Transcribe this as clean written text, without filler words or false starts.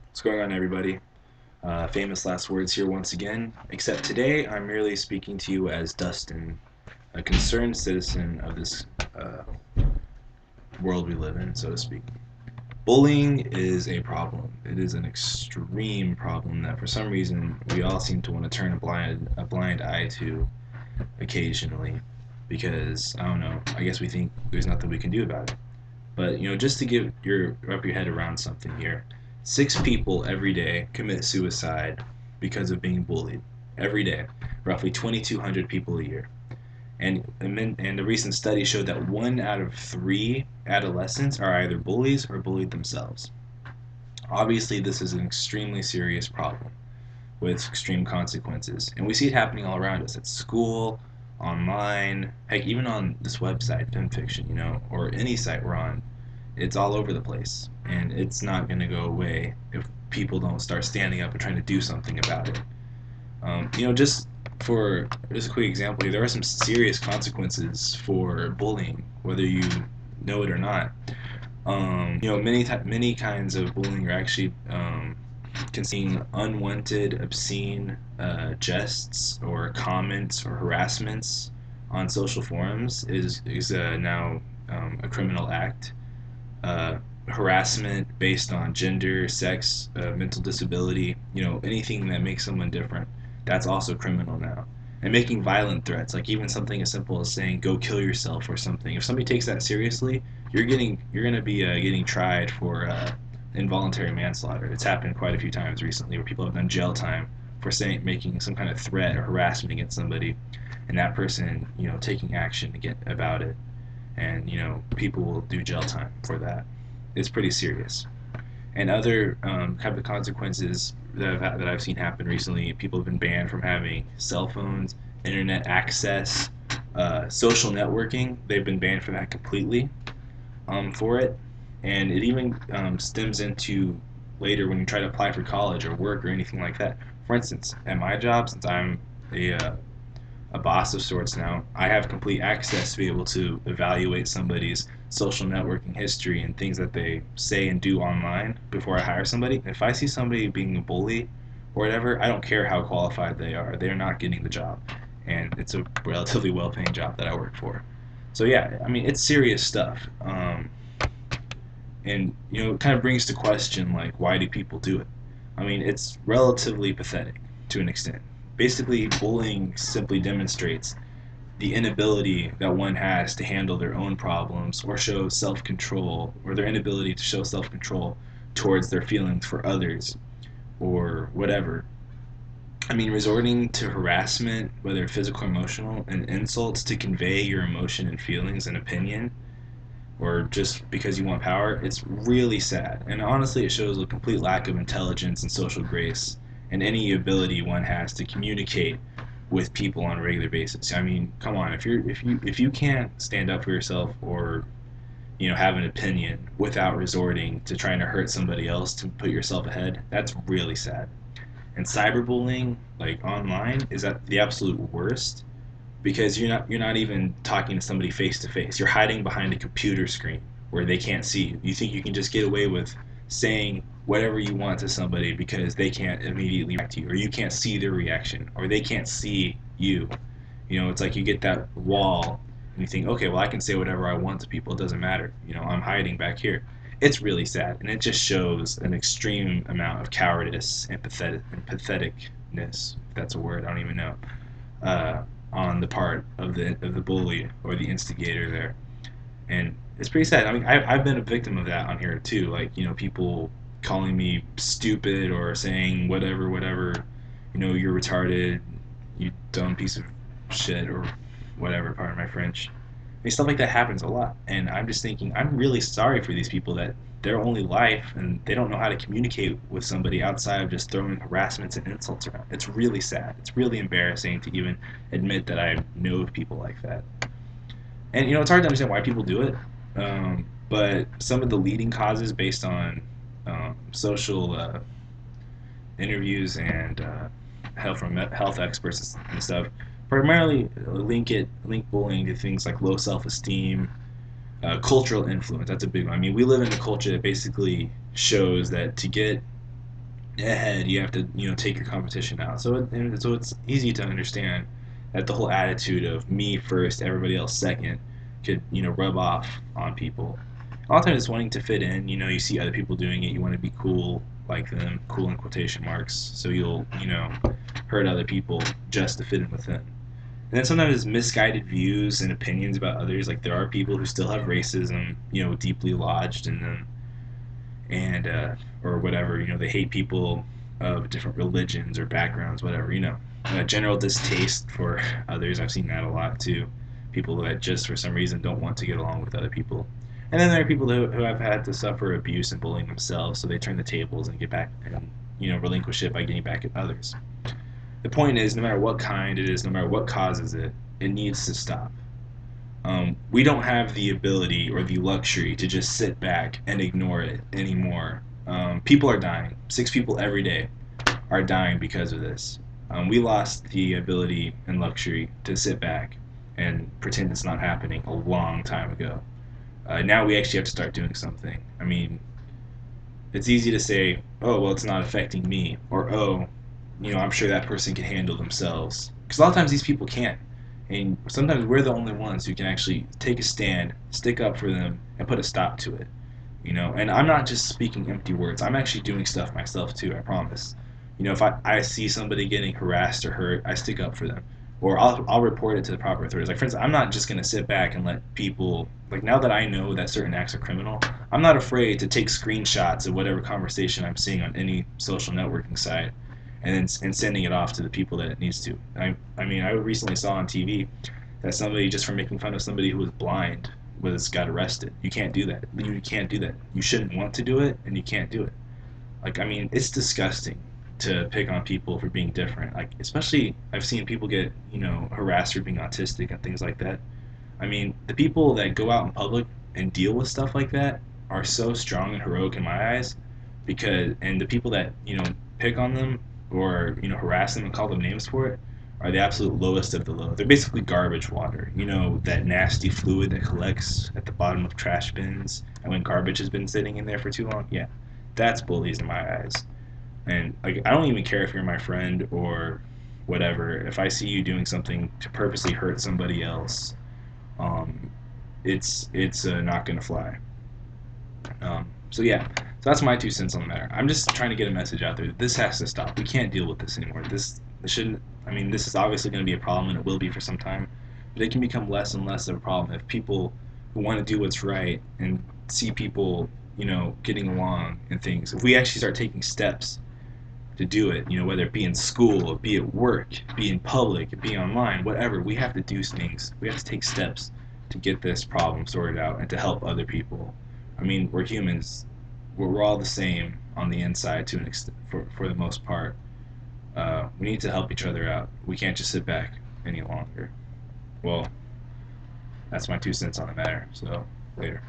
What's going on, everybody? Famous last words here once again, except today I'm merely speaking to you as Dustin, a concerned citizen of this uh, world we live in, so to speak. Bullying is a problem. It is an extreme problem that for some reason we all seem to want to turn a blind eye to occasionally because, I don't know, I guess we think there's nothing we can do about it. But just to wrap your head around something here, 6 people every day commit suicide because of being bullied every day. Roughly 2,200 people a year. And a recent study showed that 1 out of 3 adolescents are either bullies or bullied themselves. Obviously, this is an extremely serious problem with extreme consequences, and we see it happening all around us at school, online, heck, even on this website, FemFiction, or any site we're on. It's all over the place, and it's not going to go away if people don't start standing up and trying to do something about it. Just a quick example here, there are some serious consequences for bullying, whether you know it or not. Many kinds of bullying are actually concealing unwanted, obscene jests or comments or harassments on social forums is now a criminal act. Harassment based on gender, sex, mental disability, anything that makes someone different, that's also criminal now. And making violent threats, like even something as simple as saying "go kill yourself" or something. If somebody takes that seriously, you're gonna be getting tried for involuntary manslaughter. It's happened quite a few times recently where people have done jail time for making some kind of threat or harassment against somebody, and that person, taking action to get about it, and people will do jail time for that. It's pretty serious. And other kind of consequences that I've seen happen recently, people have been banned from having cell phones, internet access, social networking. They've been banned from that completely for it. And it even stems into later when you try to apply for college or work or anything like that. For instance, at my job, since I'm a boss of sorts now, I have complete access to be able to evaluate somebody's social networking history and things that they say and do online before I hire somebody. If I see somebody being a bully or whatever, I don't care how qualified they are. They're not getting the job. And it's a relatively well paying job that I work for. So, yeah, I mean, it's serious stuff. And, it kind of brings to question, like, why do people do it? I mean, it's relatively pathetic to an extent. Basically, bullying simply demonstrates the inability that one has to handle their own problems or show self control, or their inability to show self control towards their feelings for others or whatever. I mean, resorting to harassment, whether physical or emotional, and insults to convey your emotion and feelings and opinion, or just because you want power, it's really sad. And honestly, it shows a complete lack of intelligence and social grace and any ability one has to communicate with people on a regular basis. I mean, come on, if you can't stand up for yourself or have an opinion without resorting to trying to hurt somebody else to put yourself ahead, that's really sad. And cyberbullying, like online, is at the absolute worst because you're not even talking to somebody face to face. You're hiding behind a computer screen where they can't see you. You think you can just get away with saying whatever you want to somebody because they can't immediately react to you, or you can't see their reaction, or they can't see you. It's like you get that wall and you think, okay, well, I can say whatever I want to people. It doesn't matter. I'm hiding back here. It's really sad, and it just shows an extreme amount of cowardice and patheticness. If that's a word, I don't even know. Uh, on the part of the bully or the instigator there, and it's pretty sad. I mean, I've been a victim of that on here too. Like people calling me stupid or saying whatever. You're retarded, you dumb piece of shit or whatever. Pardon my French. I mean, stuff like that happens a lot, and I'm just thinking I'm really sorry for these people that their only life and they don't know how to communicate with somebody outside of just throwing harassments and insults around. It's really sad. It's really embarrassing to even admit that I know people like that. And it's hard to understand why people do it. But some of the leading causes, based on social interviews and health from health experts and stuff, primarily link bullying to things like low self-esteem, cultural influence. That's a big one. I mean, we live in a culture that basically shows that to get ahead, you have to take your competition out. So it's easy to understand that the whole attitude of me first, everybody else second, could rub off on people. A lot of times, it's wanting to fit in. You see other people doing it, you want to be cool like them, cool in quotation marks. So you'll hurt other people just to fit in with them. And then sometimes it's misguided views and opinions about others. Like there are people who still have racism, deeply lodged in them, and or whatever. They hate people of different religions or backgrounds, whatever. A general distaste for others. I've seen that a lot too. People that just for some reason don't want to get along with other people. And then there are people who have had to suffer abuse and bullying themselves, so they turn the tables and get back and relinquish it by getting back at others. The point is, no matter what kind it is, no matter what causes it, it needs to stop. We don't have the ability or the luxury to just sit back and ignore it anymore. People are dying. 6 people every day are dying because of this. We lost the ability and luxury to sit back and pretend it's not happening a long time ago. Now we actually have to start doing something. I mean, it's easy to say, oh, well, it's not affecting me, or oh, I'm sure that person can handle themselves. Because a lot of times these people can't. And sometimes we're the only ones who can actually take a stand, stick up for them, and put a stop to it. And I'm not just speaking empty words. I'm actually doing stuff myself too, I promise. If I see somebody getting harassed or hurt, I stick up for them. Or I'll report it to the proper authorities. Like, for instance, I'm not just going to sit back and let people, like, now that I know that certain acts are criminal, I'm not afraid to take screenshots of whatever conversation I'm seeing on any social networking site and sending it off to the people that it needs to. I mean, I recently saw on TV that somebody, just for making fun of somebody who was blind, got arrested. You can't do that. You can't do that. You shouldn't want to do it, and you can't do it. Like, I mean, it's disgusting to pick on people for being different. Like, especially I've seen people get harassed for being autistic and things like that. I mean, the people that go out in public and deal with stuff like that are so strong and heroic in my eyes, and the people that pick on them or harass them and call them names for it are the absolute lowest of the low. They're basically garbage water. That nasty fluid that collects at the bottom of trash bins, and when garbage has been sitting in there for too long, yeah, that's bullies in my eyes. And like, I don't even care if you're my friend or whatever. If I see you doing something to purposely hurt somebody else, um, it's not gonna fly. So yeah, so that's my 2 cents on the matter. I'm just trying to get a message out there. This has to stop. We can't deal with this anymore. This shouldn't. I mean, this is obviously going to be a problem, and it will be for some time. But it can become less and less of a problem if people who want to do what's right and see people, getting along and things. If we actually start taking steps to do it, whether it be in school, be at work, be in public, be online, whatever, we have to do things. We have to take steps to get this problem sorted out and to help other people. I mean, we're humans. We're all the same on the inside to an extent, for the most part. We need to help each other out. We can't just sit back any longer. Well, that's my 2 cents on the matter. So, later.